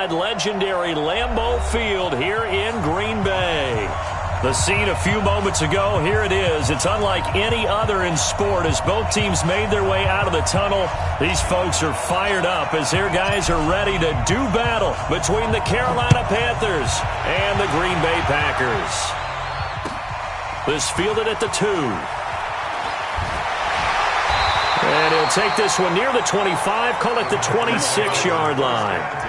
inside legendary Lambeau Field here in Green Bay. The scene a few moments ago, here it is. It's unlike any other in sport as both teams made their way out of the tunnel. These folks are fired up as their guys are ready to do battle between the Carolina Panthers and the Green Bay Packers. This fielded at the 2. And he'll take this one near the 25, call it the 26-yard line.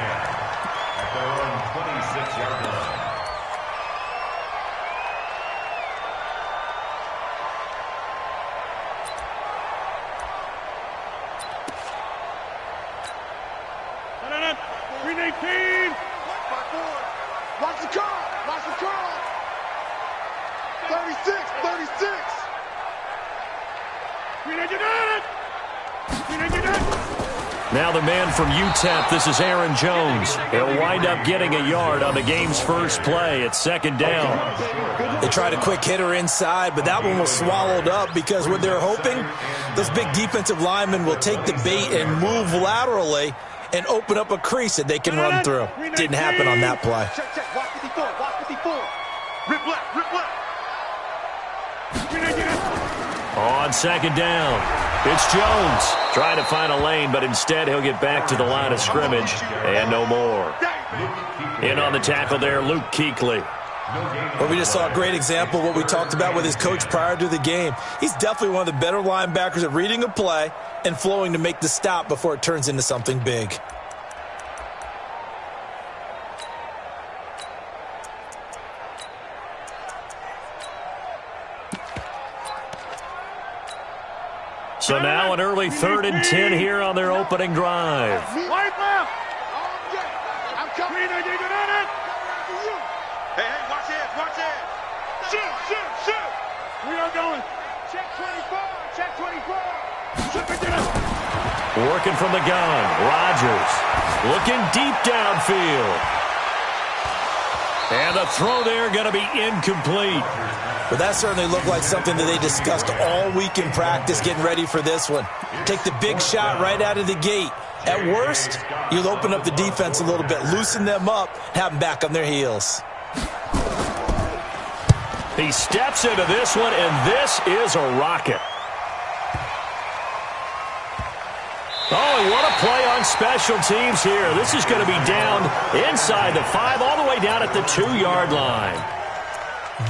Now the man from UTEP, this is Aaron Jones. He'll wind up getting a yard on the game's first play at second down. They tried a quick hitter inside, but that one was swallowed up because what they're hoping, those big defensive linemen will take the bait and move laterally and open up a crease that they can run through. Didn't happen on that play. Check. Watch 54. Watch 54. Rip left. Rip left. On second down, it's Jones trying to find a lane, but instead he'll get back to the line of scrimmage and no more. In on the tackle there, Luke Kuechly. Well, we just saw a great example of what we talked about with his coach prior to the game. He's definitely one of the better linebackers at reading a play and flowing to make the stop before it turns into something big. So now an early 3rd and 10 here on their opening drive. White left. I'm coming. Hey, watch it. Shoot. We are going. Check 24. Check 24. Working from the gun. Rodgers looking deep downfield. And the throw there going to be incomplete. But that certainly looked like something that they discussed all week in practice getting ready for this one. Take the big shot right out of the gate. At worst, you'll open up the defense a little bit, loosen them up, have them back on their heels. He steps into this one, and this is a rocket. Oh, and what a play on special teams here. This is going to be down inside the 5, all the way down at the 2-yard line.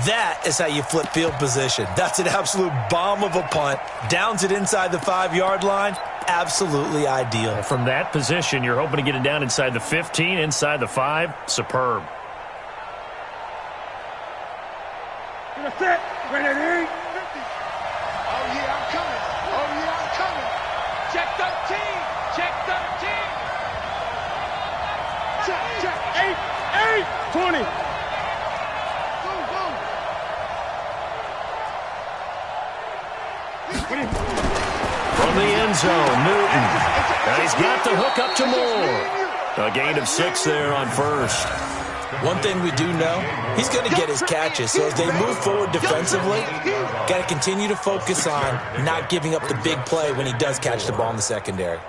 That is how you flip field position. That's an absolute bomb of a punt. Downs it inside the 5-yard line. Absolutely ideal. From that position, you're hoping to get it down inside the 15, inside the 5. Superb. Set. Ready. Oh, yeah, I'm coming. Check 13. Check. 8. 20. From the end zone, Newton. And he's got the hook up to Moore. A gain of 6 there on first. One thing we do know, he's going to get his catches. So as they move forward defensively, got to continue to focus on not giving up the big play when he does catch the ball in the secondary.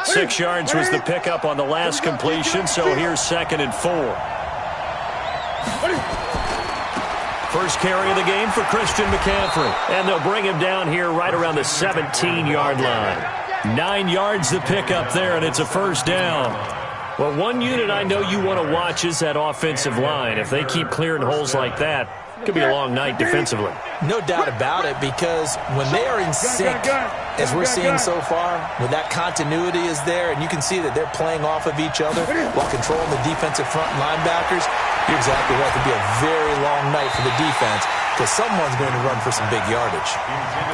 6 yards was the pickup on the last completion, so here's 2nd and 4. First carry of the game for Christian McCaffrey. And they'll bring him down here right around the 17-yard line. 9 yards the pickup there, and it's a first down. Well, one unit I know you want to watch is that offensive line. If they keep clearing holes like that, it could be a long night defensively. No doubt about it, because when they are in sync, as we're seeing so far, when that continuity is there, and you can see that they're playing off of each other while controlling the defensive front linebackers, you're exactly right. It could be a very long night for the defense because someone's going to run for some big yardage.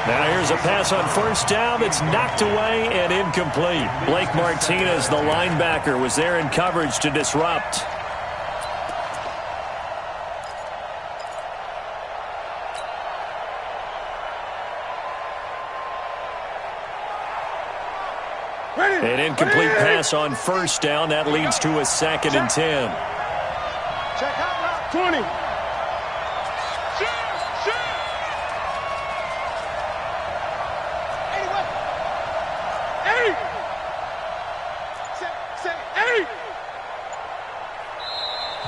Now here's a pass on first down that's knocked away and incomplete. Blake Martinez, the linebacker, was there in coverage to disrupt. An incomplete pass on first down. That leads to a 2nd and 10. Check out 20.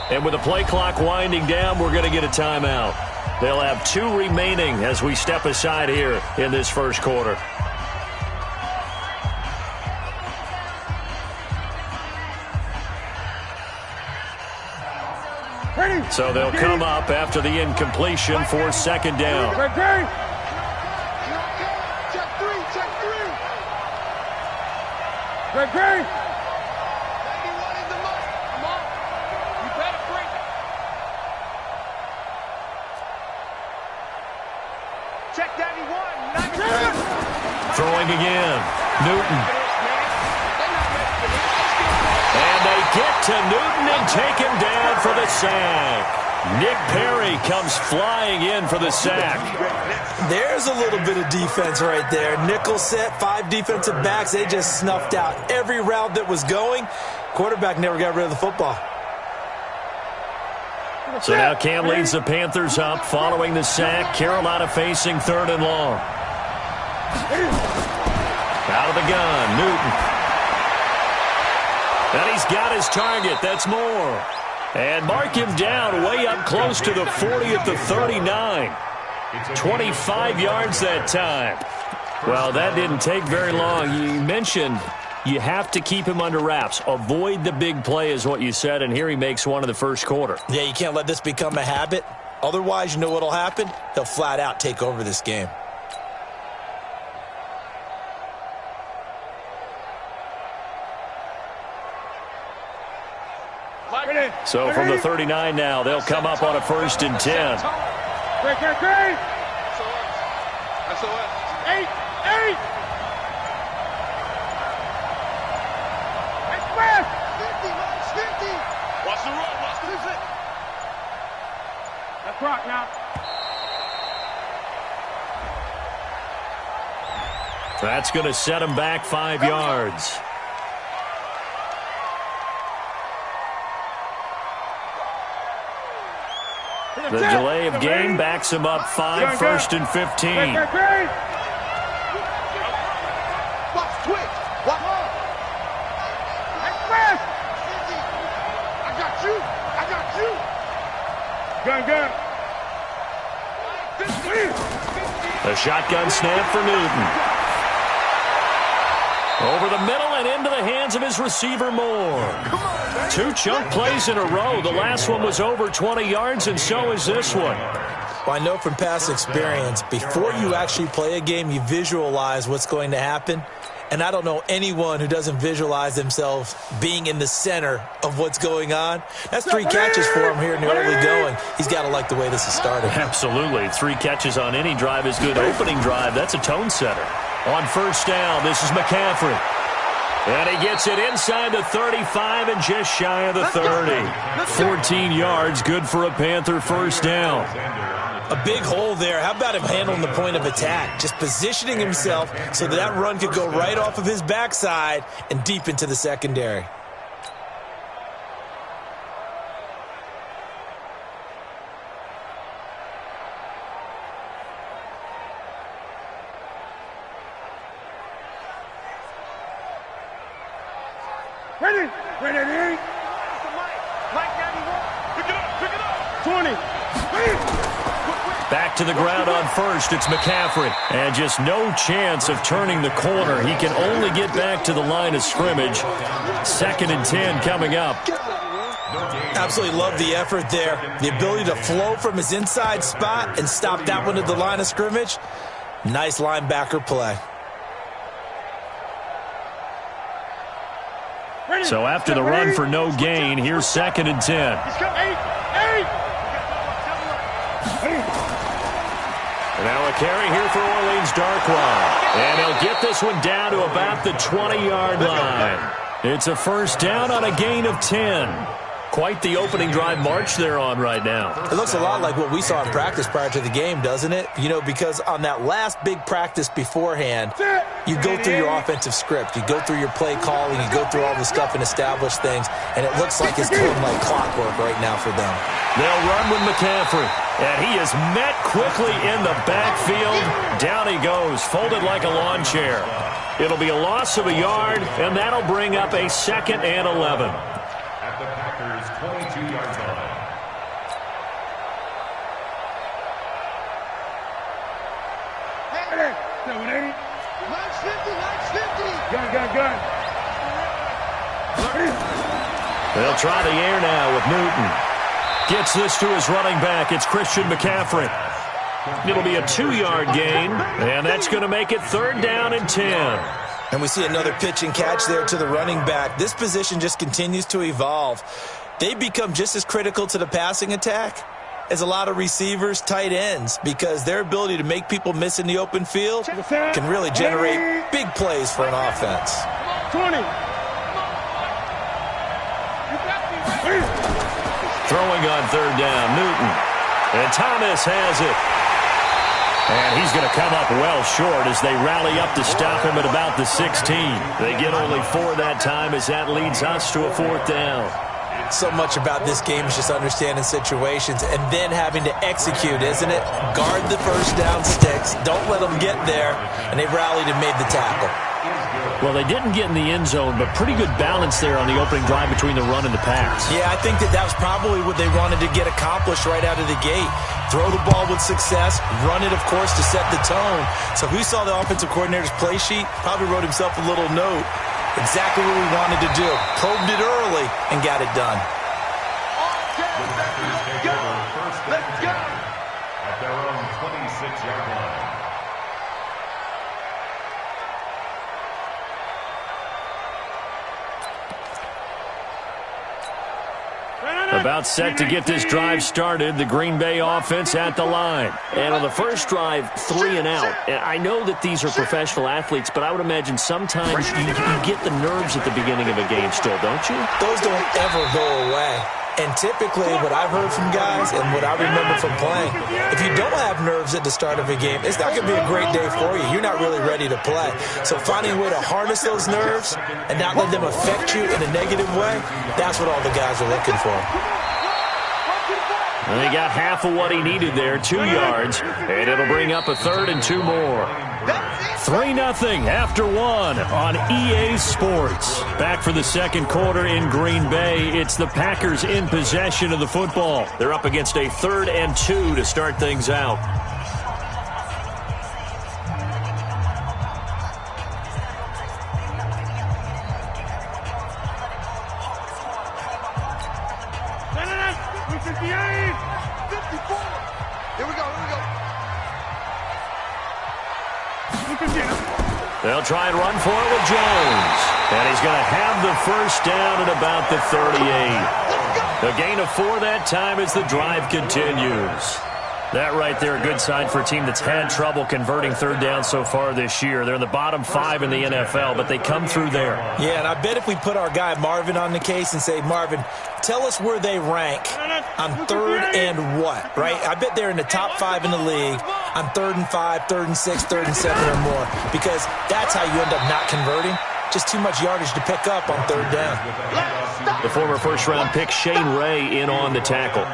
And with the play clock winding down, we're going to get a timeout. They'll have 2 remaining as we step aside here in this first quarter. So they'll come up after the incompletion for second down. Check 3, check 3. Check 3. 91 is the most. Come on. You better bring it. Check 91. 91. Throwing again. Newton. And they get to Newton and take him down for the sack. Nick Perry comes flying in for the sack. There's a little bit of defense right there. Nickel set, 5 defensive backs. They just snuffed out every route that was going. Quarterback never got rid of the football. So now Cam leads the Panthers up following the sack. Carolina facing 3rd and long. Out of the gun, Newton. And he's got his target. That's Moore. And mark him down way up close to the 40 at the 39. 25 yards that time. Well, that didn't take very long. You mentioned you have to keep him under wraps. Avoid the big play is what you said, and here he makes one in the first quarter. Yeah, you can't let this become a habit. Otherwise, you know what will happen? He'll flat out take over this game. So from the 39 now, they'll come up on a 1st and 10. Great. SOS. 8. Express. 50. Watch the run. Watch the visit. Let's rock now. That's going to set him back 5 yards. The delay of game backs him up 5, 1st and 15. Watch twitch. Watch. Express. I got you. Gun. A shotgun snap for Newton. Over the middle and into the hands of his receiver, Moore. 2 chunk plays in a row. The last one was over 20 yards, and so is this one. Well, I know from past experience, before you actually play a game, you visualize what's going to happen. And I don't know anyone who doesn't visualize themselves being in the center of what's going on. That's 3 catches for him here in the early going. He's got to like the way this is started. Absolutely. 3 catches on any drive is good. Opening drive, that's a tone setter. On 1st down, this is McCaffrey. And he gets it inside the 35 and just shy of the 30. 14 yards, good for a Panther 1st down. A big hole there. How about him handling the point of attack? Just positioning himself so that run could go right off of his backside and deep into the secondary. Ready. Mike 91. Pick it up. 20. Back to the ground on 1st. It's McCaffrey. And just no chance of turning the corner. He can only get back to the line of scrimmage. 2nd and 10 coming up. Absolutely love the effort there. The ability to flow from his inside spot and stop that one at the line of scrimmage. Nice linebacker play. So after the run for no gain, here's 2nd and 10. Now a carry here for Orleans Darkwa. And he'll get this one down to about the 20-yard line. It's a 1st down on a gain of 10. Quite the opening drive march they're on right now. It looks a lot like what we saw in practice prior to the game, doesn't it? You know, because on that last big practice beforehand, you go through your offensive script. You go through your play calling. You go through all the stuff and establish things. And it looks like it's going like clockwork right now for them. They'll run with McCaffrey. And he is met quickly in the backfield. Down he goes, folded like a lawn chair. It'll be a loss of a yard, and that'll bring up a 2nd and 11. Packers 22-yard line. Hey, 780. 950, 950. Gun. They'll try the air now with Newton. Gets this to his running back. It's Christian McCaffrey. It'll be a 2-yard gain, and that's going to make it 3rd down and 10. And we see another pitch and catch there to the running back. This position just continues to evolve. They become just as critical to the passing attack as a lot of receivers, tight ends, because their ability to make people miss in the open field can really generate big plays for an offense. 20. Throwing on 3rd down, Newton. And Thomas has it. And he's going to come up well short as they rally up to stop him at about the 16. They get only 4 that time as that leads us to a 4th down. So much about this game is just understanding situations and then having to execute, isn't it? Guard the first down sticks. Don't let them get there. And they rallied and made the tackle. Well, they didn't get in the end zone, but pretty good balance there on the opening drive between the run and the pass. Yeah, I think that was probably what they wanted to get accomplished right out of the gate. Throw the ball with success, run it, of course, to set the tone. So if we saw the offensive coordinator's play sheet, probably wrote himself a little note. Exactly what we wanted to do. Probed it early and got it done. Let's go. At their own 26-yard line. About set to get this drive started, the Green Bay offense at the line. And on the first drive, 3 and out. And I know that these are professional athletes, but I would imagine sometimes you get the nerves at the beginning of a game still, don't you? Those don't ever go away. And typically what I've heard from guys and what I remember from playing, if you don't have nerves at the start of a game, it's not going to be a great day for you. You're not really ready to play. So finding a way to harness those nerves and not let them affect you in a negative way, that's what all the guys are looking for. And he got half of what he needed there, 2 yards, and it'll bring up a 3rd and 2 more. 3-0 after 1 on EA Sports. Back for the second quarter in Green Bay. It's the Packers in possession of the football. They're up against a 3rd and 2 to start things out. They'll try and run for it with Jones. And he's going to have the first down at about the 38. A gain of 4 that time as the drive continues. That right there, a good sign for a team that's had trouble converting 3rd down so far this year. They're in the bottom 5 in the NFL, but they come through there. Yeah, and I bet if we put our guy Marvin on the case and say, Marvin, tell us where they rank on 3rd and what, right? I bet they're in the top 5 in the league on 3rd and 5, 3rd and 6, 3rd and 7 or more, because that's how you end up not converting. Just too much yardage to pick up on 3rd down. The former first-round pick Shane Ray in on the tackle.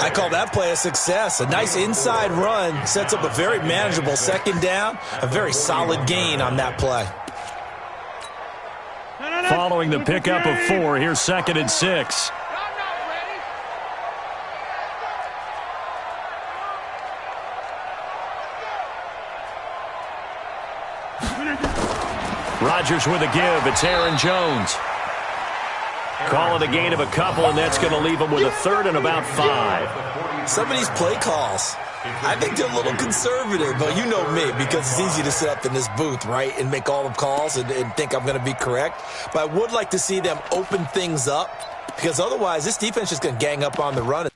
I call that play a success. A nice inside run sets up a very manageable 2nd down, a very solid gain on that play. Following the pickup of 4, here's 2nd and 6. Rodgers with a give. It's Aaron Jones. Call it a gain of a couple, and that's going to leave them with a 3rd and about 5. Some of these play calls, I think they're a little conservative, but you know me, because it's easy to sit up in this booth, right, and make all the calls and think I'm going to be correct. But I would like to see them open things up, because otherwise this defense is going to gang up on the run.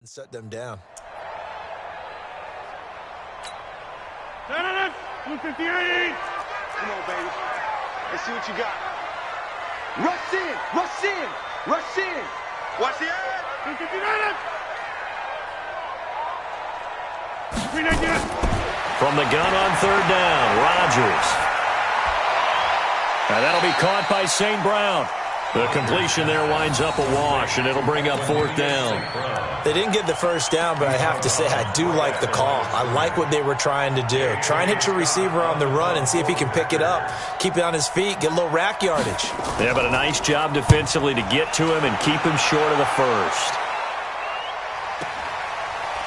Set them down. 258. Come on, baby. Let's see what you got. Rush in, rush in, rush in. Watch the end. 259. From the gun on third down, Rodgers. And that'll be caught by St. Brown. The completion there winds up a wash, and it'll bring up fourth down. They didn't get the first down, but I have to say I do like the call. I like what they were trying to do. Try and hit your receiver on the run and see if he can pick it up, keep it on his feet, get a little rack yardage. Yeah, but a nice job defensively to get to him and keep him short of the first.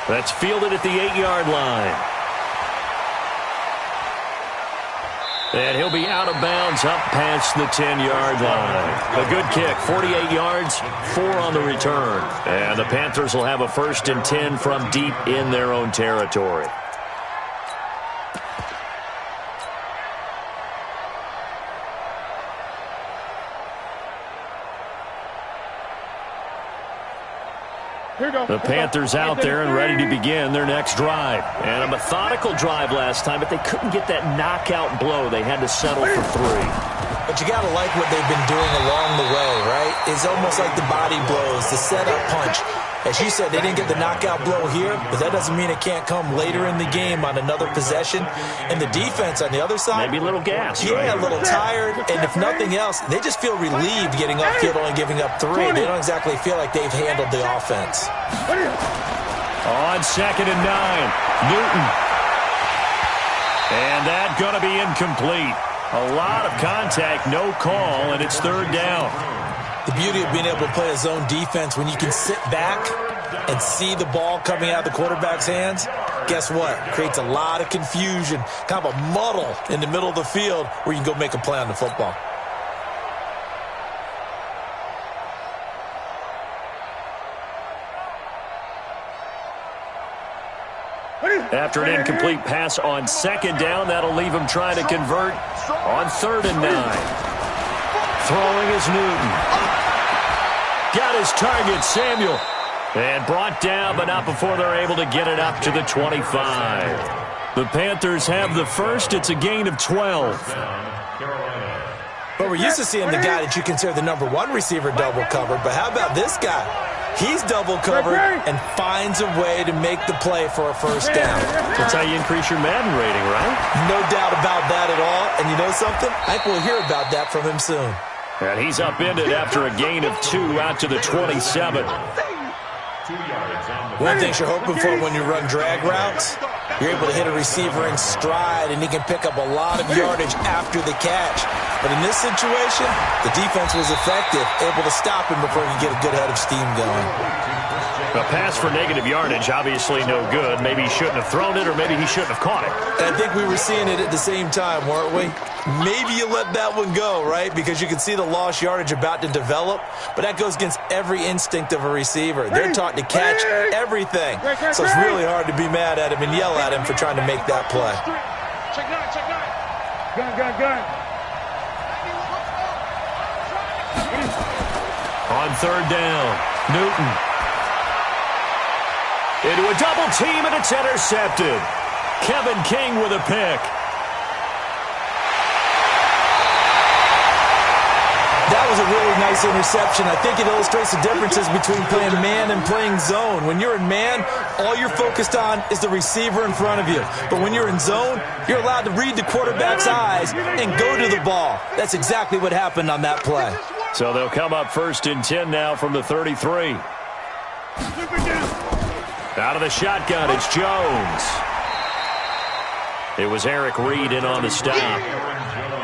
That's fielded at the 8-yard line. And he'll be out of bounds up past the 10-yard line. A good kick, 48 yards, 4 on the return. And the Panthers will have a 1st and 10 from deep in their own territory. The Panthers out there and ready to begin their next drive. And a methodical drive last time, but they couldn't get that knockout blow. They had to settle for 3. But you got to like what they've been doing along the way, right? It's almost like the body blows, the setup punch. As you said, they didn't get the knockout blow here, but that doesn't mean it can't come later in the game on another possession. And the defense on the other side, maybe a little gas, yeah, a little tired. And if nothing else, they just feel relieved getting upfield, only giving up 3. They don't exactly feel like they've handled the offense. On 2nd and 9, Newton. And that going to be incomplete. A lot of contact, no call, and it's 3rd down. The beauty of being able to play a zone defense when you can sit back and see the ball coming out of the quarterback's hands, guess what? Creates a lot of confusion, kind of a muddle in the middle of the field where you can go make a play on the football. After an incomplete pass on 2nd down, that'll leave him trying to convert on 3rd and 9. Throwing is Newton. Got his target, Samuel. And brought down, but not before they're able to get it up to the 25. The Panthers have the first. It's a gain of 12. But we're used to seeing the guy that you consider the number 1 receiver double covered. But how about this guy? He's double covered and finds a way to make the play for a 1st down. That's how you increase your Madden rating, right? No doubt about that at all. And you know something? I think we'll hear about that from him soon. And he's upended after a gain of 2 out to the 27. One of the things you're hoping for when you run drag routes, you're able to hit a receiver in stride, and he can pick up a lot of yardage after the catch. But in this situation, the defense was effective, able to stop him before he could get a good head of steam going. A pass for negative yardage, obviously no good. Maybe he shouldn't have thrown it, or maybe he shouldn't have caught it. And I think we were seeing it at the same time, weren't we? Maybe you let that one go, right? Because you can see the lost yardage about to develop, but that goes against every instinct of a receiver. They're taught to catch everything. So it's really hard to be mad at him and yell at him for trying to make that play. Check 9, check 9. Gun. On 3rd down, Newton. Into a double team, and it's intercepted. Kevin King with a pick. That was a really nice interception. I think it illustrates the differences between playing man and playing zone. When you're in man, all you're focused on is the receiver in front of you. But when you're in zone, you're allowed to read the quarterback's eyes and go to the ball. That's exactly what happened on that play. So they'll come up 1st and 10 now from the 33. Out of the shotgun, it's Jones. It was Eric Reed in on the stop.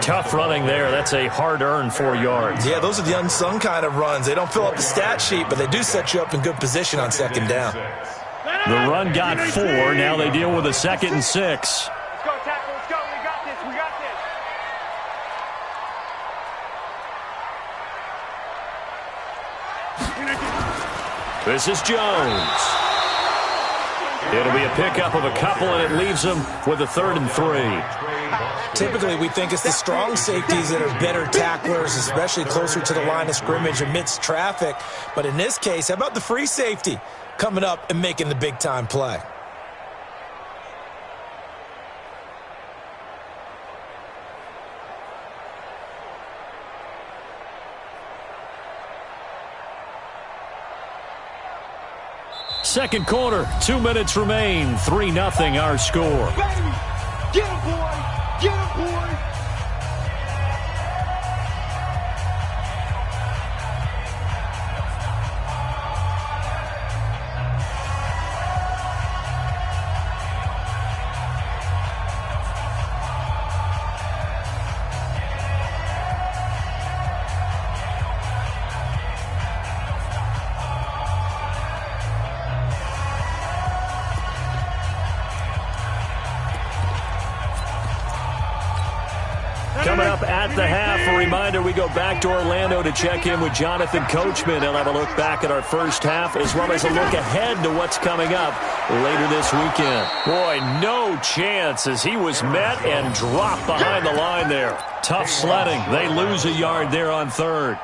Tough running there. That's a hard-earned 4 yards. Yeah, those are the unsung kind of runs. They don't fill up the stat sheet, but they do set you up in good position on 2nd down. The run got 4. Now they deal with a 2nd and 6. Let's go, tackle. Let's go. We got this. This is Jones. It'll be a pickup of a couple, and it leaves them with a 3rd and 3. Typically, we think it's the strong safeties that are better tacklers, especially closer to the line of scrimmage amidst traffic. But in this case, how about the free safety coming up and making the big-time play? Second quarter, 2 minutes remain. 3-0 our score. Get him, boy! Get him, boy! Coming up at the half, a reminder, we go back to Orlando to check in with Jonathan Coachman. He'll have a look back at our first half as well as a look ahead to what's coming up later this weekend. Boy, no chance as he was met and dropped behind the line there. Tough sledding. They lose a yard there on 3rd.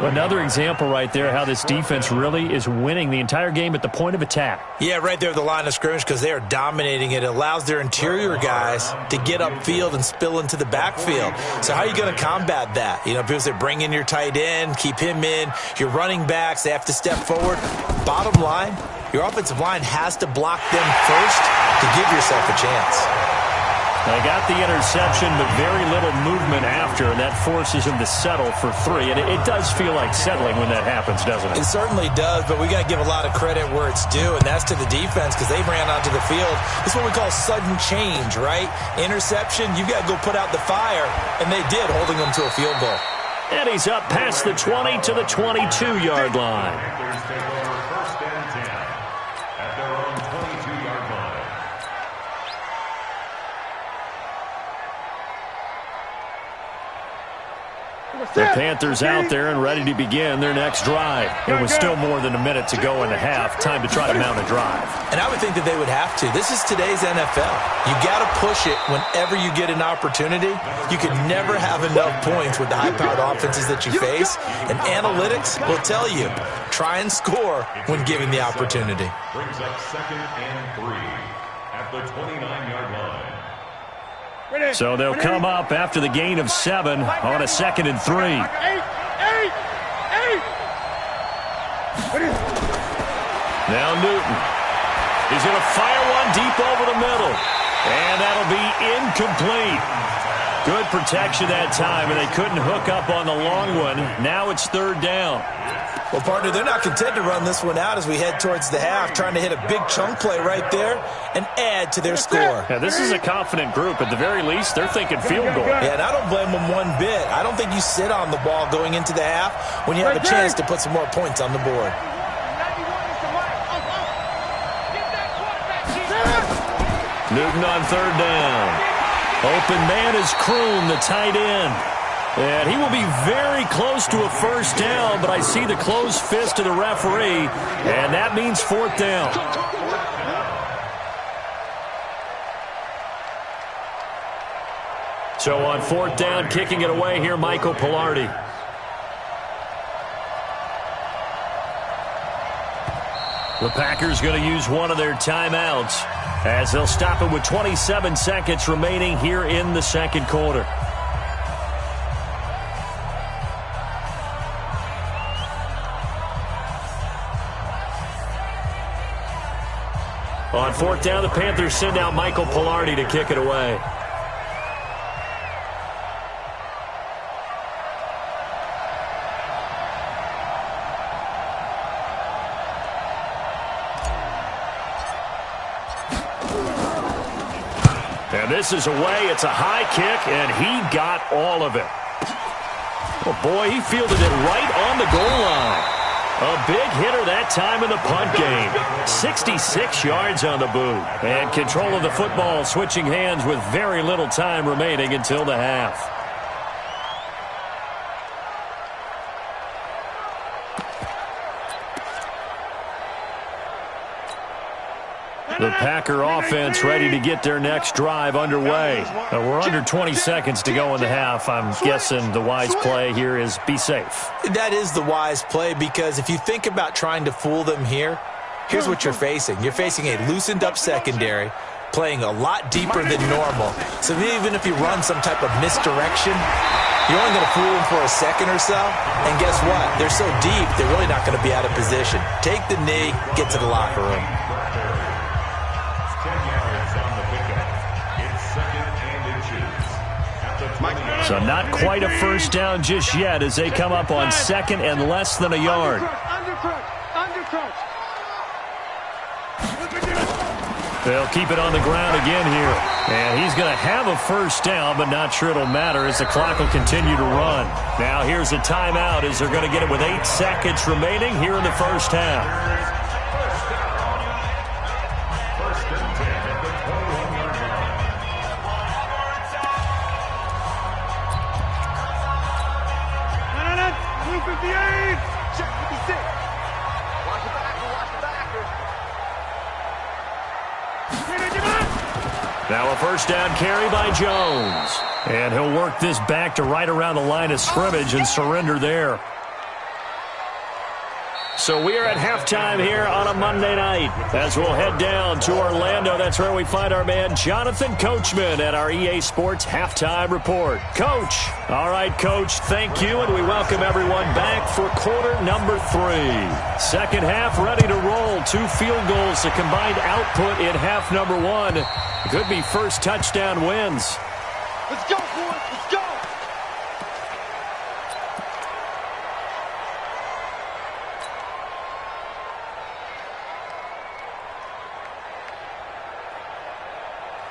Another example right there how this defense really is winning the entire game at the point of attack. Yeah, right there at the line of scrimmage because they are dominating it. It allows their interior guys to get upfield and spill into the backfield. So how are you going to combat that? You know, people say bring in your tight end, keep him in. Your running backs, they have to step forward. Bottom line, your offensive line has to block them first to give yourself a chance. They got the interception, but very little movement after, and that forces him to settle for 3. And it does feel like settling when that happens, doesn't it? It certainly does, but we got to give a lot of credit where it's due, and that's to the defense because they ran onto the field. It's what we call sudden change, right? Interception, you've got to go put out the fire, and they did, holding them to a field goal. And he's up past the 20 to the 22-yard line. Panthers take over 1st and 10 at their own 22-yard line. The Panthers out there and ready to begin their next drive. It was still more than a minute to go in the half. Time to try to mount a drive. And I would think that they would have to. This is today's NFL. You got to push it whenever you get an opportunity. You can never have enough points with the high-powered offenses that you face. And analytics will tell you, try and score when given the opportunity. Brings up 2nd and 3 at the 29-yard line. So they'll come up after the gain of 7 on a 2nd and 3. Now Newton. He's going to fire one deep over the middle. And that'll be incomplete. Good protection that time, and they couldn't hook up on the long one. Now it's 3rd down. Well, partner, they're not content to run this one out as we head towards the half, trying to hit a big chunk play right there and add to their score. Yeah, this is a confident group. At the very least, they're thinking field goal. Yeah, and I don't blame them one bit. I don't think you sit on the ball going into the half when you have a chance to put some more points on the board. Newton on 3rd down. Open man is Kroon, the tight end. And he will be very close to a 1st down, but I see the closed fist of the referee, and that means 4th down. So on 4th down, kicking it away here, Michael Pilardi. The Packers going to use one of their timeouts as they'll stop it with 27 seconds remaining here in the 2nd quarter. On 4th down, the Panthers send out Michael Pilardi to kick it away. And this is away. It's a high kick, and he got all of it. Oh, boy, he fielded it right on the goal line. A big hitter that time in the punt game. 66 yards on the boot. And control of the football switching hands with very little time remaining until the half. The Packer offense ready to get their next drive underway. We're under 20 seconds to go in the half. I'm guessing the wise play here is be safe. That is the wise play, because if you think about trying to fool them here, here's what you're facing. You're facing a loosened up secondary, playing a lot deeper than normal. So even if you run some type of misdirection, you're only going to fool them for a second or so. And guess what? They're so deep, they're really not going to be out of position. Take the knee, get to the locker room. So not quite a first down just yet as they come up on second and less than a yard. They'll keep it on the ground again here. And he's going to have a first down, but not sure it'll matter as the clock will continue to run. Now here's a timeout as they're going to get it with 8 seconds remaining here in the first half. Now a first down carry by Jones. And he'll work this back to right around the line of scrimmage and surrender there. So we are at halftime here on a Monday night as we'll head down to Orlando. That's where we find our man Jonathan Coachman at our EA Sports Halftime Report. Coach. All right, Coach, thank you, and we welcome everyone back for quarter number 3. Second half ready to roll. 2 field goals, the combined output in half number 1. Could be first touchdown wins. Let's go, boys. Let's go.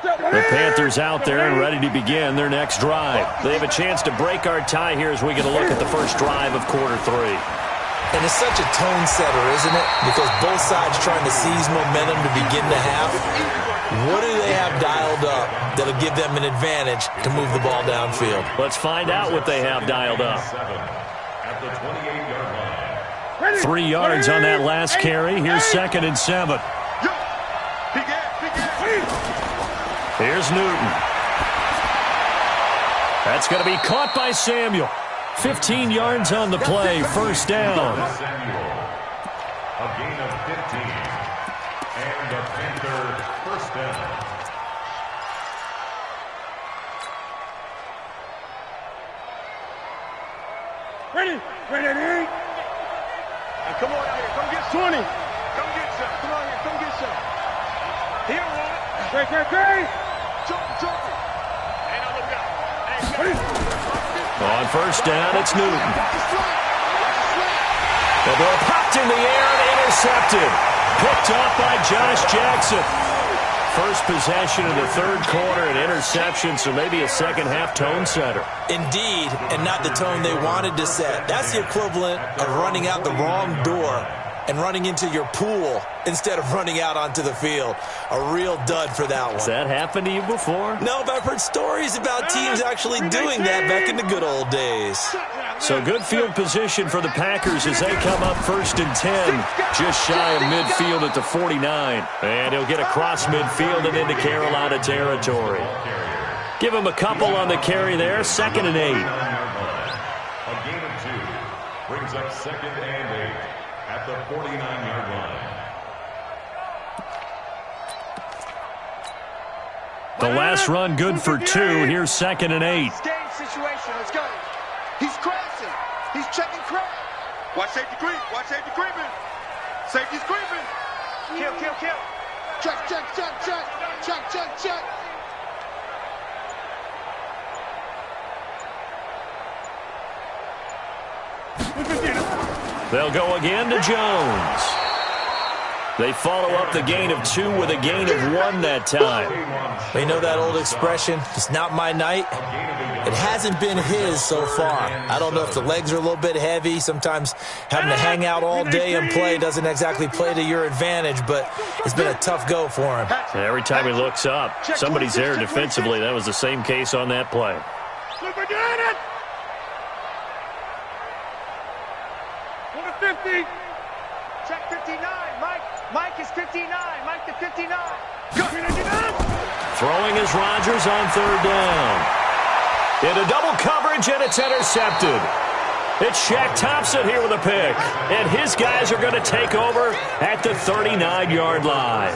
The Panthers out there and ready to begin their next drive. They have a chance to break our tie here as we get a look at the first drive of quarter 3. And it's such a tone setter, isn't it? Because both sides trying to seize momentum to begin the half. What do they have dialed up that'll give them an advantage to move the ball downfield? Let's find out what they have dialed up. 3 yards on that last carry. Here's 2nd and 7. Here's Newton. That's going to be caught by Samuel. 15 yards on the play. First down. A gain of 15. And the Panthers first down. Ready. Now come on out here. Come get 20. Come get some. Come on here. Come get some. Here, one. Great. Jump. Hey, now look out. Hey, on first down, it's Newton. The ball popped in the air and intercepted. Picked off by Josh Jackson. First possession of the third quarter, an interception, so maybe a second half tone setter. Indeed, and not the tone they wanted to set. That's the equivalent of running out the wrong door and running into your pool instead of running out onto the field. A real dud for that one. Has that happened to you before? No, but I've heard stories about teams actually doing that back in the good old days. So good field position for the Packers as they come up 1st and 10, just shy of midfield at the 49. And he'll get across midfield and into Carolina territory. Give him a couple on the carry there, 2nd and 8. A gain of 2 brings up 2nd and 8 at the 49-yard line. The last run good for 2. Here's 2nd and 8. Game situation. Let's go. He's crashing. He's checking crash. Watch safety creep. Watch safety creeping. Safety's creeping. Kill. Check. They'll go again to Jones. They follow up the gain of 2 with a gain of 1 that time. You know that old expression, it's not my night? It hasn't been his so far. I don't know if the legs are a little bit heavy. Sometimes having to hang out all day and play doesn't exactly play to your advantage, but it's been a tough go for him. Every time he looks up, somebody's there defensively. That was the same case on that play. Check 59. Mike is 59. Mike to 59. Throwing is Rodgers on third down. Into double coverage, and it's intercepted. It's Shaq Thompson here with a pick. And his guys are going to take over at the 39-yard line.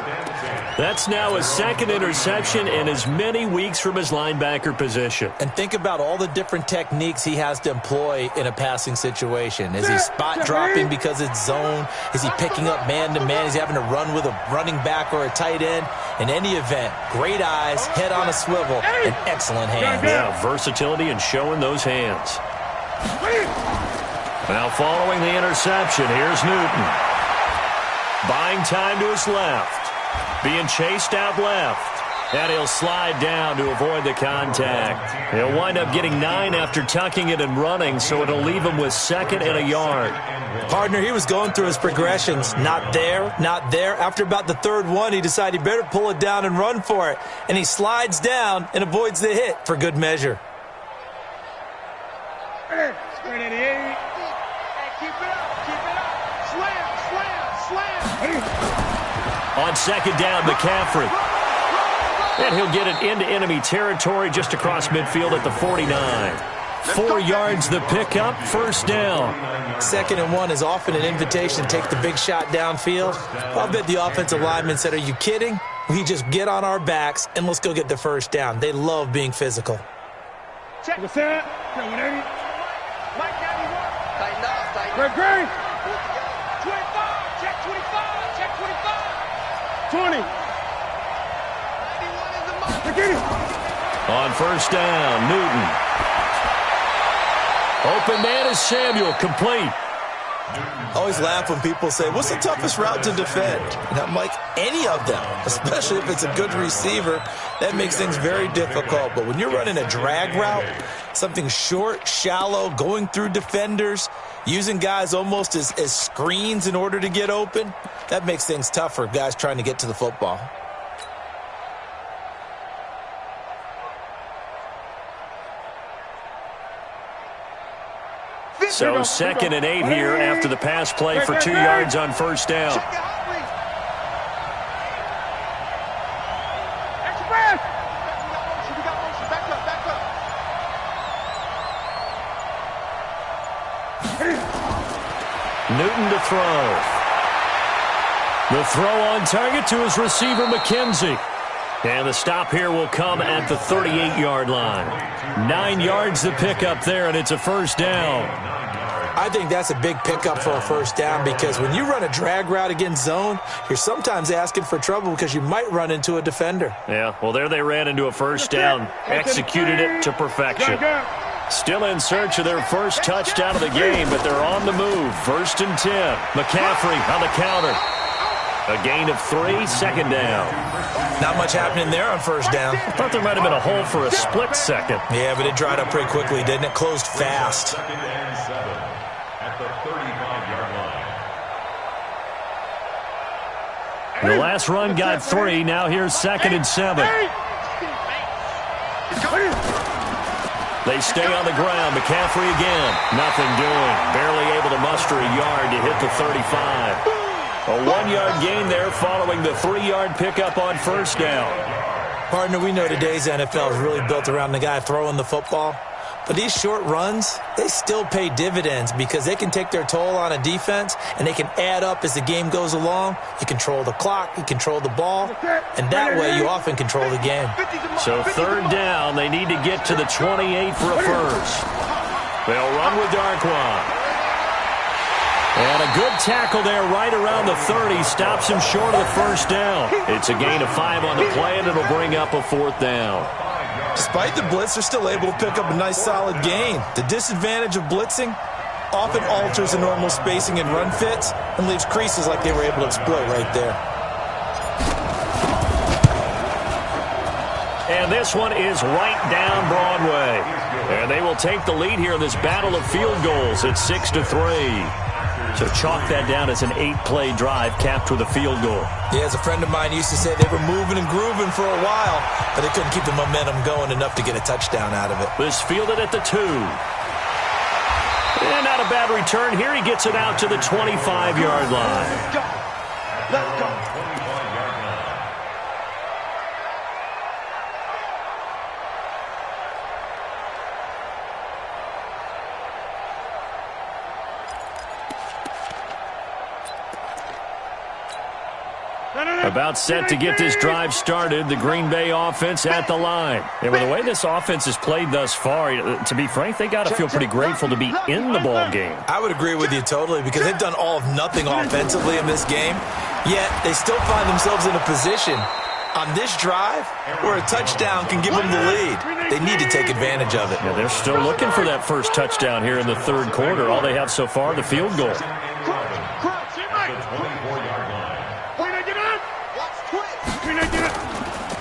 That's now his second interception in as many weeks from his linebacker position. And think about all the different techniques he has to employ in a passing situation. Is he spot dropping because it's zone? Is he picking up man-to-man? Is he having to run with a running back or a tight end? In any event, great eyes, head on a swivel, and excellent hands. Yeah, versatility and showing those hands. Now following the interception, here's Newton. Buying time to his left. Being chased out left. And he'll slide down to avoid the contact. He'll wind up getting 9 after tucking it and running, so it'll leave him with 2nd and a yard. Partner, he was going through his progressions. Not there, not there. After about the third one, he decided he better pull it down and run for it. And he slides down and avoids the hit for good measure. Straight 88. Hey, keep it up. Slam. On 2nd down, McCaffrey. And he'll get it into enemy territory just across midfield at the 49. 4 yards the pickup, 1st down. 2nd and 1 is often an invitation to take the big shot downfield. I'll bet the offensive lineman said, are you kidding? We just get on our backs and let's go get the 1st down. They love being physical. Check the set. Mike 91. Tighten up. Great. 25. Check 25. Check 25. 20. 91 is the mark. On 1st down, Newton. Open man is Samuel, complete. Always laugh when people say, what's the toughest route to defend? And I'm like, any of them, especially if it's a good receiver. That makes things very difficult. But when you're running a drag route, something short, shallow, going through defenders, using guys almost as screens in order to get open, that makes things tough for guys trying to get to the football. So 2nd and 8 here after the pass play for 2 yards on 1st down. Newton to throw. The throw on target to his receiver, McKenzie. And the stop here will come at the 38-yard line. 9 yards the pickup there, and it's a 1st down. I think that's a big pickup for a 1st down because when you run a drag route against zone, you're sometimes asking for trouble because you might run into a defender. Yeah, well, there they ran into a 1st down, executed it to perfection. Still in search of their first touchdown of the game, but they're on the move. 1st and 10. McCaffrey on the counter. A gain of 3, 2nd down. Not much happening there on 1st down. I thought there might have been a hole for a split second. Yeah, but it dried up pretty quickly, didn't it? Closed fast. 2nd and 7 at the 35-yard line. The last run got 3. Now here's 2nd and 7. They stay on the ground. McCaffrey again. Nothing doing. Barely able to muster a yard to hit the 35. A 1-yard gain there following the 3-yard pickup on 1st down. Partner, we know today's NFL is really built around the guy throwing the football. But these short runs, they still pay dividends because they can take their toll on a defense and they can add up as the game goes along. You control the clock, you control the ball, and that way you often control the game. So 3rd down, they need to get to the 28 for a 1st. They'll run with Darkwan. And a good tackle there right around the 30 stops him short of the 1st down. It's a gain of 5 on the play, and it'll bring up a 4th down. Despite the blitz, they're still able to pick up a nice solid gain. The disadvantage of blitzing often alters the normal spacing and run fits and leaves creases like they were able to exploit right there. And this one is right down Broadway. And they will take the lead here in this battle of field goals at 6-3. So chalk that down as an 8-play drive capped with a field goal. Yeah, as a friend of mine used to say, they were moving and grooving for a while, but they couldn't keep the momentum going enough to get a touchdown out of it. This fielded at the 2. And not a bad return here. He gets it out to the 25-yard line. Let's go. About set to get this drive started, the Green Bay offense at the line. And with the way this offense has played thus far, to be frank, they got to feel pretty grateful to be in the ball game. I would agree with you totally because they've done all of nothing offensively in this game, yet they still find themselves in a position on this drive where a touchdown can give them the lead. They need to take advantage of it. Yeah, they're still looking for that first touchdown here in the third quarter. All they have so far, the field goal.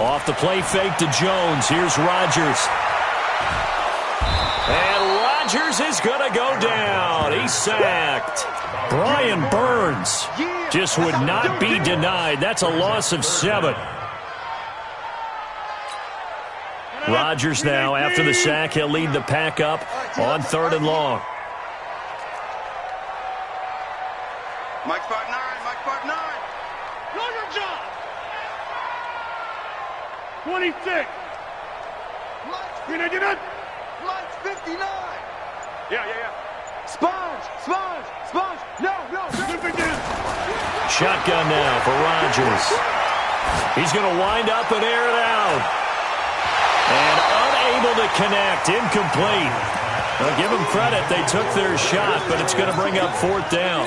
Off the play fake to Jones. Here's Rodgers. And Rodgers is going to go down. He's sacked. Brian Burns just would not be denied. That's a loss of 7. Rodgers now, after the sack, he'll lead the pack up on 3rd and long. Mike 5'9", Mike 5'9". Know your job. 26. Mike's 59. Yeah. Sponge. No. Shotgun now for Rodgers. He's going to wind up and air it out. And unable to connect. Incomplete. Now, give them credit. They took their shot, but it's going to bring up 4th down.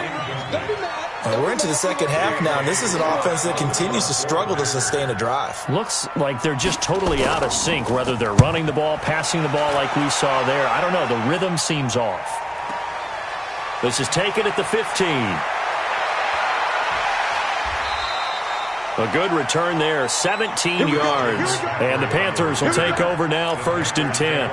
We're into the second half now, and this is an offense that continues to struggle to sustain a drive. Looks like they're just totally out of sync, whether they're running the ball, passing the ball like we saw there. I don't know. The rhythm seems off. This is taken at the 15. A good return there, 17 yards. And the Panthers will take over now, 1st and 10.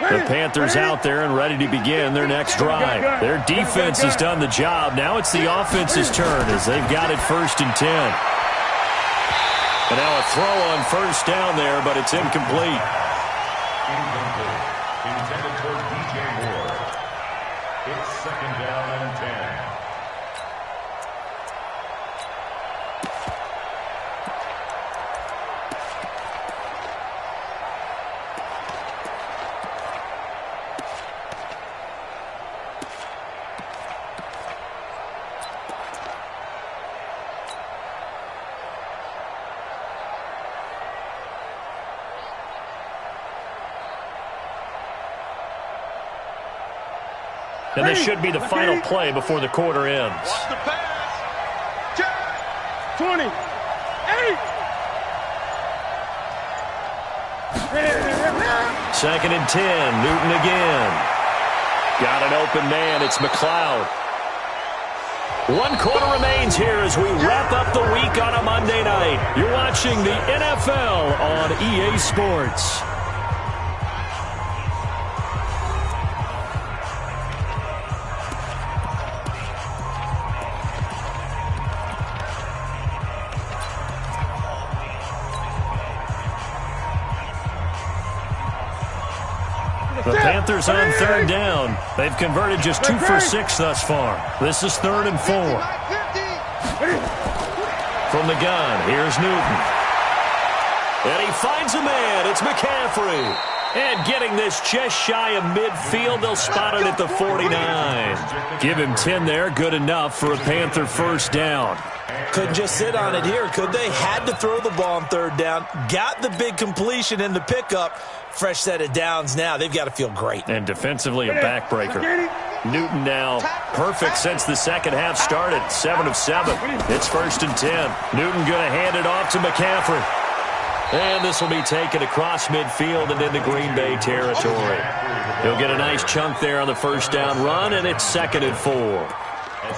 The Panthers out there and ready to begin their next drive. Their defense has done the job. Now it's the offense's turn as they've got it 1st and 10. And now a throw on 1st down there, but it's incomplete. Incomplete. Intended for DJ Moore. It's 2nd down and 10. And this should be the final play before the quarter ends. Watch the pass. 20. 8. Second and 10. Newton again. Got an open man. It's McLeod. 1 quarter remains here as we wrap up the week on a Monday night. You're watching the NFL on EA Sports. The Panthers on 3rd down. They've converted just 2 for 6 thus far. This is 3rd and 4. From the gun, here's Newton. And he finds a man. It's McCaffrey. And getting this just shy of midfield, they'll spot it at the 49. Give him 10 there. Good enough for a Panther 1st down. Couldn't just sit on it here, could they? Had to throw the ball on 3rd down. Got the big completion in the pickup. Fresh set of downs now. They've got to feel great. And defensively a backbreaker. Newton now perfect since the second half started. 7 of 7. It's 1st and 10. Newton going to hand it off to McCaffrey. And this will be taken across midfield and into Green Bay territory. He'll get a nice chunk there on the 1st down run, and it's 2nd and 4.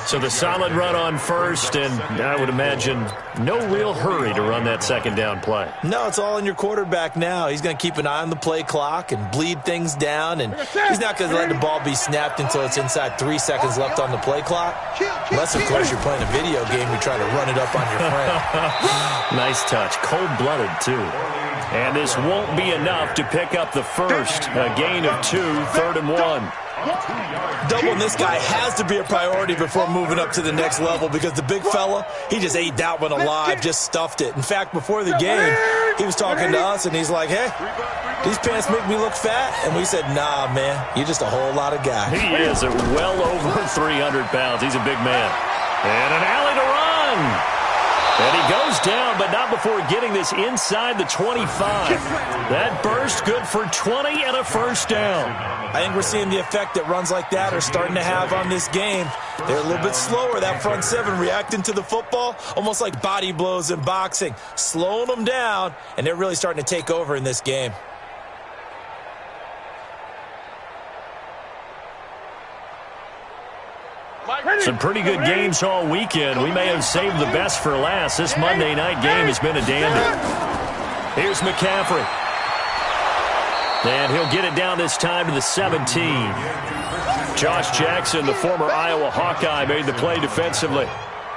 So the solid run on first, and I would imagine no real hurry to run that second down play. No, it's all in your quarterback now. He's going to keep an eye on the play clock and bleed things down, and he's not going to let the ball be snapped until it's inside 3 seconds left on the play clock. Unless, of course, you're playing a video game, you try to run it up on your friend. Nice touch. Cold-blooded, too. And this won't be enough to pick up the first. A gain of 2, 3rd and 1. Doubling this guy has to be a priority before moving up to the next level, because the big fella, he just ate that one alive, just stuffed it. In fact, before the game, he was talking to us, and he's like, hey, these pants make me look fat. And we said, nah, man, you're just a whole lot of guy. He is at well over 300 pounds. He's a big man. And an alley to run. And he goes down, but not before getting this inside the 25. That burst good for 20 and a first down. I think we're seeing the effect that runs like that are starting to have on this game. They're a little bit slower, that front seven, reacting to the football, almost like body blows in boxing, slowing them down, and they're really starting to take over in this game. Some pretty good games all weekend. We may have saved the best for last. This Monday night game has been a dandy. Here's McCaffrey. And he'll get it down this time to the 17. Josh Jackson, the former Iowa Hawkeye, made the play defensively.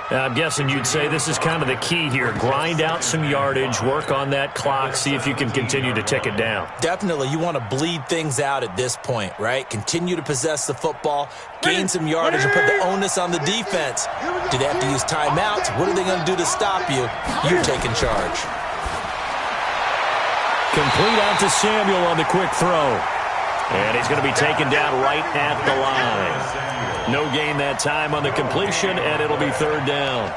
I'm guessing you'd say this is kind of the key here. Grind out some yardage, work on that clock, see if you can continue to tick it down. Definitely. You want to bleed things out at this point, right? Continue to possess the football, gain some yardage, and put the onus on the defense. Do they have to use timeouts? What are they going to do to stop you? You're taking charge. Complete out to Samuel on the quick throw. And he's going to be taken down right at the line. No gain that time on the completion, and it'll be 3rd down.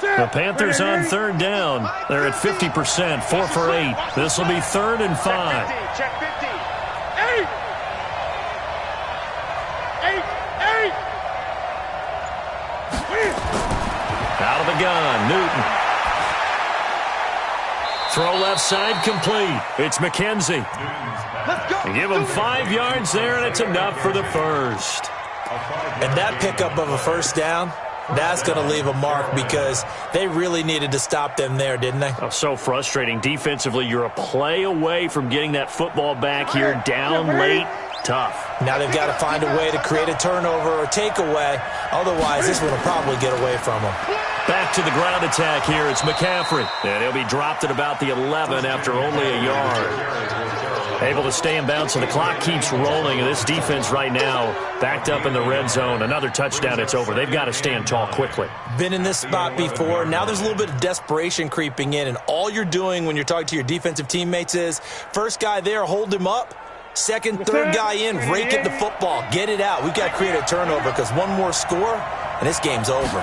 The Panthers on 3rd down. They're at 50%, 4 for 8. This will be 3rd and 5. Check 50. 8. 8. 8. Out of the gun, Newton. Throw left side, complete. It's McKenzie. Let's go. Give him 5 yards there, and it's enough for the first. And that pickup of a first down, that's going to leave a mark, because they really needed to stop them there, didn't they? Oh, so frustrating. Defensively, you're a play away from getting that football back here. Down late, tough. Now they've got to find a way to create a turnover or takeaway. Otherwise, this one will probably get away from them. Back to the ground attack here. It's McCaffrey. And he'll be dropped at about the 11 after only a yard. Able to stay in bounds, so the clock keeps rolling. And this defense right now backed up in the red zone. Another touchdown, it's over. They've got to stand tall quickly. Been in this spot before. Now there's a little bit of desperation creeping in. And all you're doing when you're talking to your defensive teammates is, first guy there, hold him up. Second, third guy in, rake at the football. Get it out. We've got to create a turnover, because one more score, and this game's over.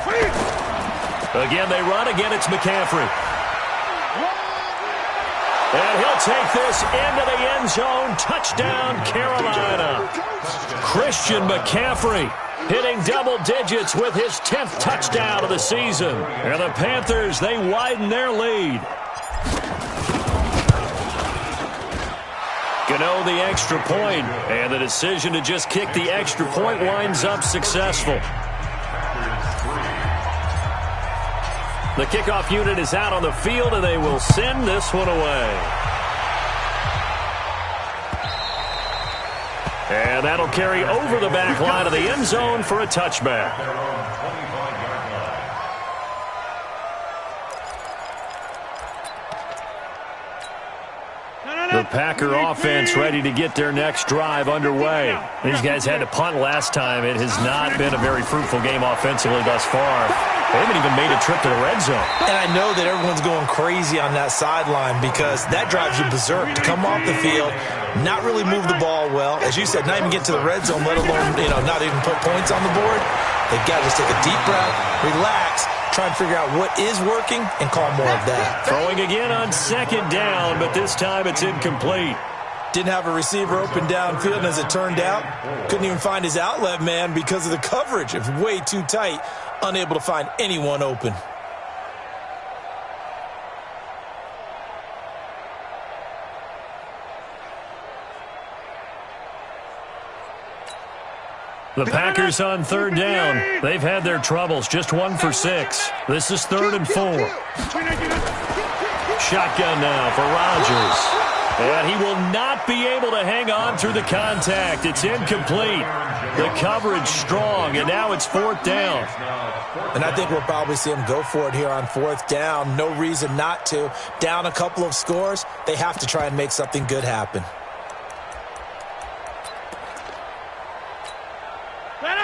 Again, they run. Again, it's McCaffrey. And he'll take this into the end zone. Touchdown, Carolina. Christian McCaffrey hitting double digits with his 10th touchdown of the season. And the Panthers, they widen their lead. Gano the extra point, and the decision to just kick the extra point winds up successful. The kickoff unit is out on the field, and they will send this one away. And that'll carry over the back line of the end zone for a touchback. The Packer offense ready to get their next drive underway. These guys had to punt last time. It has not been a very fruitful game offensively thus far. They haven't even made a trip to the red zone. And I know that everyone's going crazy on that sideline, because that drives you berserk to come off the field, not really move the ball well. As you said, not even get to the red zone, let alone, not even put points on the board. They've got to just take a deep breath, relax, try and figure out what is working, and call more of that. Throwing again on 2nd down, but this time it's incomplete. Didn't have a receiver open downfield, and as it turned out, couldn't even find his outlet man because of the coverage. It was way too tight unable to find anyone open. The Packers on third down. They've had their troubles, just 1 for 6. This is 3rd and 4. Shotgun now for Rodgers. And he will not be able to hang on through the contact. It's incomplete. The coverage strong, and now it's 4th down. And I think we'll probably see him go for it here on 4th down. No reason not to. Down a couple of scores, they have to try and make something good happen.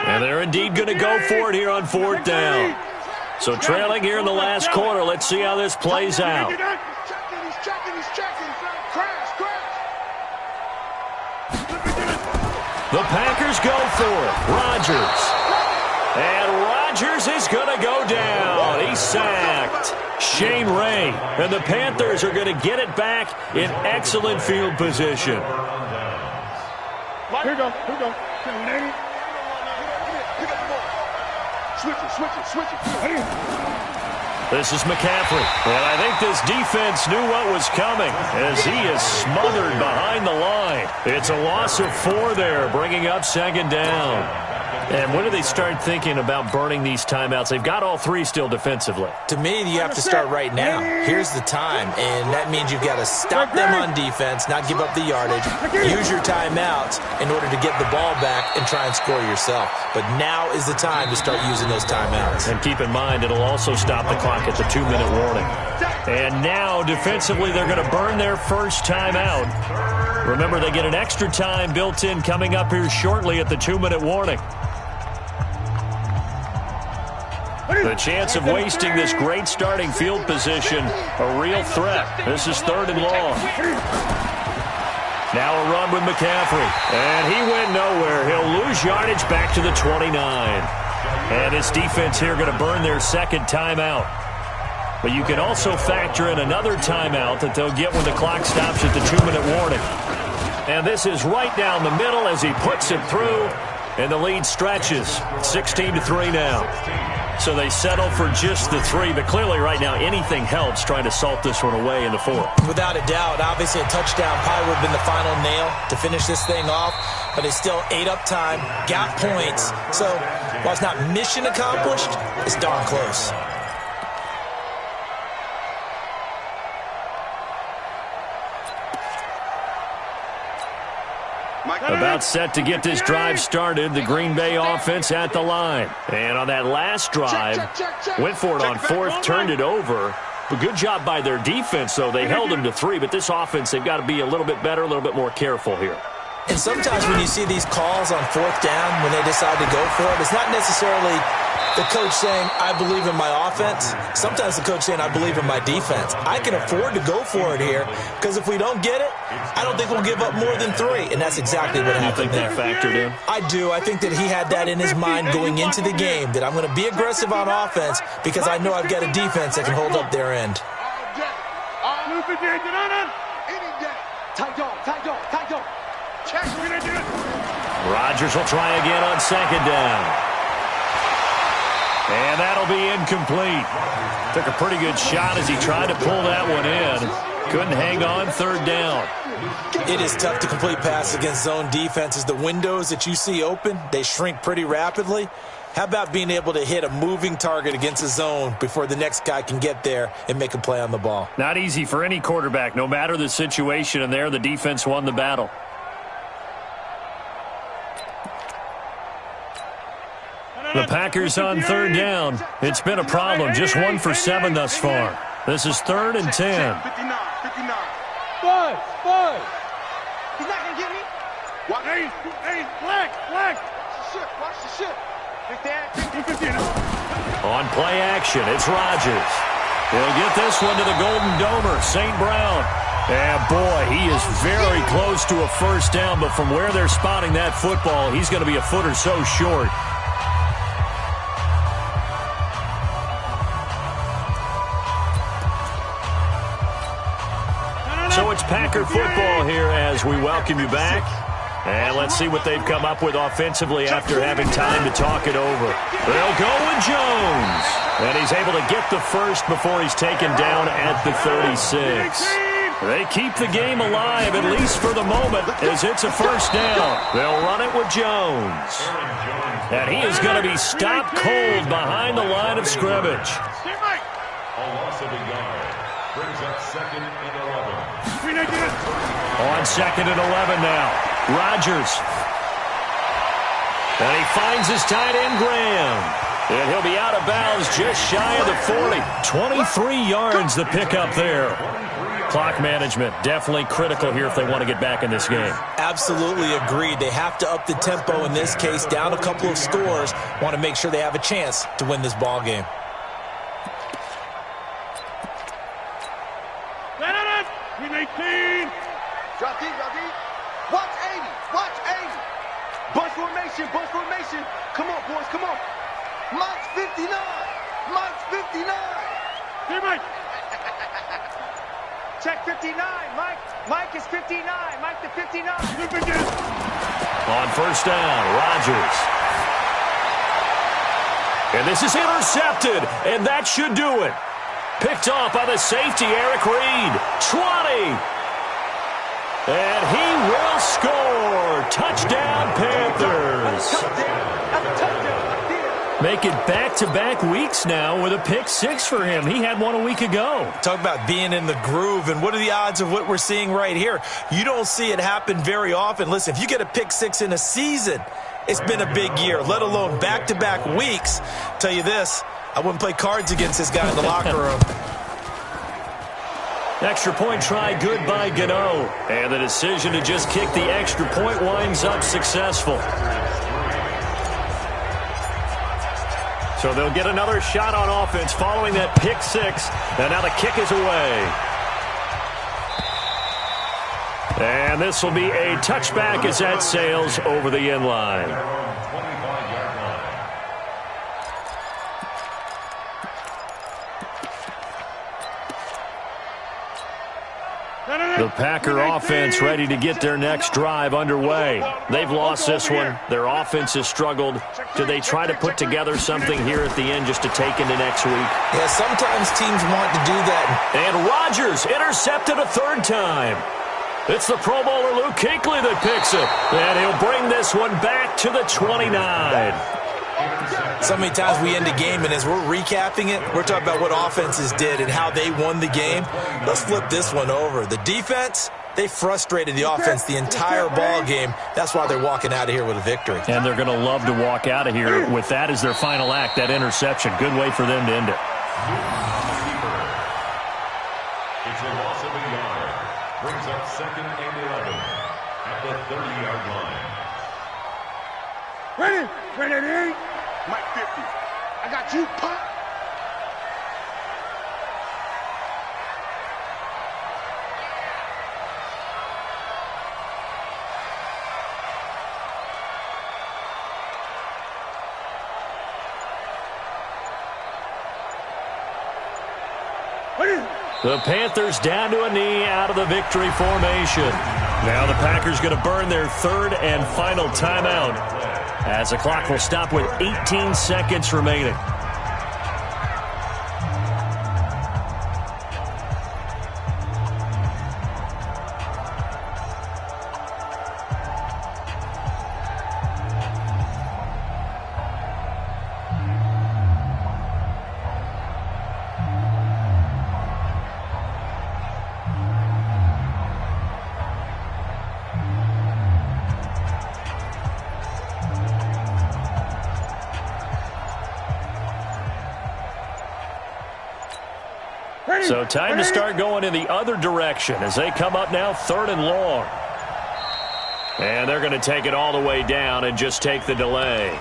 And they're indeed going to go for it here on 4th down. So trailing here in the last quarter, let's see how this plays out. The Packers go for it. Rodgers. And Rodgers is going to go down. He's sacked. Shane Ray. And the Panthers are going to get it back in excellent field position. Here we go. Here we go. Switch it. This is McCaffrey. And I think this defense knew what was coming as he is smothered behind the line. It's a loss of 4 there, bringing up 2nd down. And when do they start thinking about burning these timeouts? They've got all 3 still defensively. To me, you have to start right now. Here's the time, and that means you've got to stop them on defense, not give up the yardage, use your timeouts in order to get the ball back and try and score yourself. But now is the time to start using those timeouts. And keep in mind, it'll also stop the clock at the 2-minute warning. And now, defensively, they're going to burn their first timeout. Remember, they get an extra time built in coming up here shortly at the 2-minute warning. The chance of wasting this great starting field position, a real threat. This is 3rd and long. Now a run with McCaffrey. And he went nowhere. He'll lose yardage back to the 29. And this defense here going to burn their 2nd timeout. But you can also factor in another timeout that they'll get when the clock stops at the 2-minute warning. And this is right down the middle as he puts it through. And the lead stretches. 16-3 now. So they settle for just the 3, but clearly right now anything helps trying to salt this one away in the 4th. Without a doubt, obviously a touchdown probably would have been the final nail to finish this thing off, but it's still ate up time, got points. So while it's not mission accomplished, it's darn close. About set to get this drive started, the Green Bay offense at the line. And on that last drive, went for it on 4th, turned it over. But good job by their defense, though. They held them to 3, but this offense, they've got to be a little bit better, a little bit more careful here. And sometimes when you see these calls on 4th down, when they decide to go for it, it's not necessarily the coach saying, I believe in my offense. Sometimes the coach saying, I believe in my defense. I can afford to go for it here because if we don't get it, I don't think we'll give up more than 3. And that's exactly what happened there. You think that factored in? I do. I think that he had that in his mind going into the game, that I'm going to be aggressive on offense because I know I've got a defense that can hold up their end. Rodgers will try again on 2nd down. And that'll be incomplete. Took a pretty good shot as he tried to pull that one in. Couldn't hang on 3rd down. It is tough to complete passes against zone defenses. The windows that you see open, they shrink pretty rapidly. How about being able to hit a moving target against a zone before the next guy can get there and make a play on the ball? Not easy for any quarterback, no matter the situation, and there the defense won the battle. The Packers on 3rd down. It's been a problem. Just 1 for 7 thus far. This is 3rd and 10. 59. Five. He's not going to get me. What? Hey, black. Watch the shit. Big Dad. On play action, it's Rodgers. He'll get this one to the Golden Domer, St. Brown. And boy, he is very close to a 1st down, but from where they're spotting that football, he's going to be a foot or so short. So it's Packer football here as we welcome you back. And let's see what they've come up with offensively after having time to talk it over. They'll go with Jones. And he's able to get the first before he's taken down at the 36. They keep the game alive, at least for the moment, as it's a first down. They'll run it with Jones. And he is going to be stopped cold behind the line of scrimmage. A loss of a yard. Brings up second and 11. On second and 11 now. Rodgers. And he finds his tight end, Graham. And he'll be out of bounds just shy of the 40. 23 yards the pickup there. Clock management definitely critical here if they want to get back in this game. Absolutely agreed. They have to up the tempo in this case, down a couple of scores. Want to make sure they have a chance to win this ball game. Drop deep, drop deep. Watch 80, watch 80. Bunch formation, bunch formation. Come on, boys, come on. Mike's 59, Mike's 59. Here, Mike. Check 59, Mike is 59, Mike the 59. On first down, Rodgers. And this is intercepted, and that should do it. Picked off by the safety, Eric Reed. 20. And he will score. Touchdown, Panthers. Make it back-to-back weeks now with a pick six for him. He had one a week ago. Talk about being in the groove, and what are the odds of what we're seeing right here? You don't see it happen very often. Listen, if you get a pick six in a season, it's been a big year, let alone back-to-back weeks. Tell you this, I wouldn't play cards against this guy in the locker room. Extra point try good by Gano. And the decision to just kick the extra point winds up successful. So they'll get another shot on offense following that pick six. And now the kick is away. And this will be a touchback as that sails over the end line. The Packer offense ready to get their next drive underway. They've lost this one. Their offense has struggled. Do they try to put together something here at the end just to take into next week? Yeah, sometimes teams want to do that. And Rodgers intercepted a third time. It's the Pro Bowler Luke Kuechly that picks it. And he'll bring this one back to the 29. So many times we end a game, and as we're recapping it, we're talking about what offenses did and how they won the game. Let's flip this one over. The defense, they frustrated the offense the entire ball game. That's why they're walking out of here with a victory. And they're going to love to walk out of here with that as their final act, that interception. Good way for them to end it. It's a loss of a yard. Brings up second and 11 at the 30-yard line. Ready. Mike 50. I got you, Pop. The Panthers down to a knee out of the victory formation. Now the Packers going to burn their third and final timeout as the clock will stop with 18 seconds remaining. So time to start going in the other direction as they come up now third and long. And they're going to take it all the way down and just take the delay.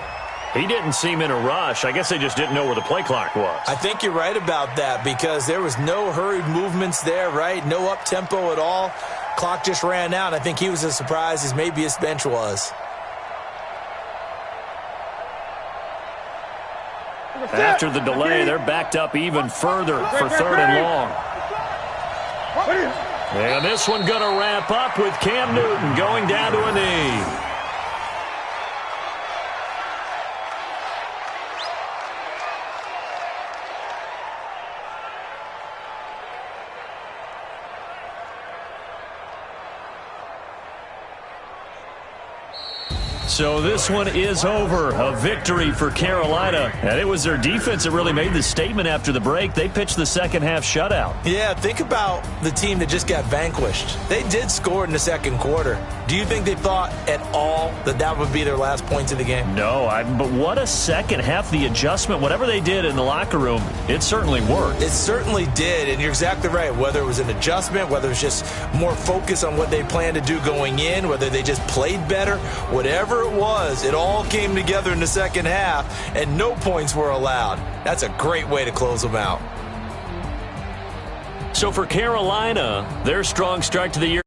He didn't seem in a rush. I guess they just didn't know where the play clock was. I think you're right about that because there was no hurried movements there, right? No up-tempo at all. Clock just ran out. I think he was as surprised as maybe his bench was. After the delay, they're backed up even further for third and long. And this one going to wrap up with Cam Newton going down to a knee. So this one is over. A victory for Carolina. And it was their defense that really made the statement after the break. They pitched the second half shutout. Yeah, think about the team that just got vanquished. They did score in the second quarter. Do you think they thought at all that that would be their last points of the game? No, but what a second half. The adjustment, whatever they did in the locker room, it certainly worked. It certainly did, and you're exactly right. Whether it was an adjustment, whether it was just more focus on what they planned to do going in, whether they just played better, whatever it was, it all came together in the second half, and no points were allowed. That's a great way to close them out. So for Carolina, their strong start to the year.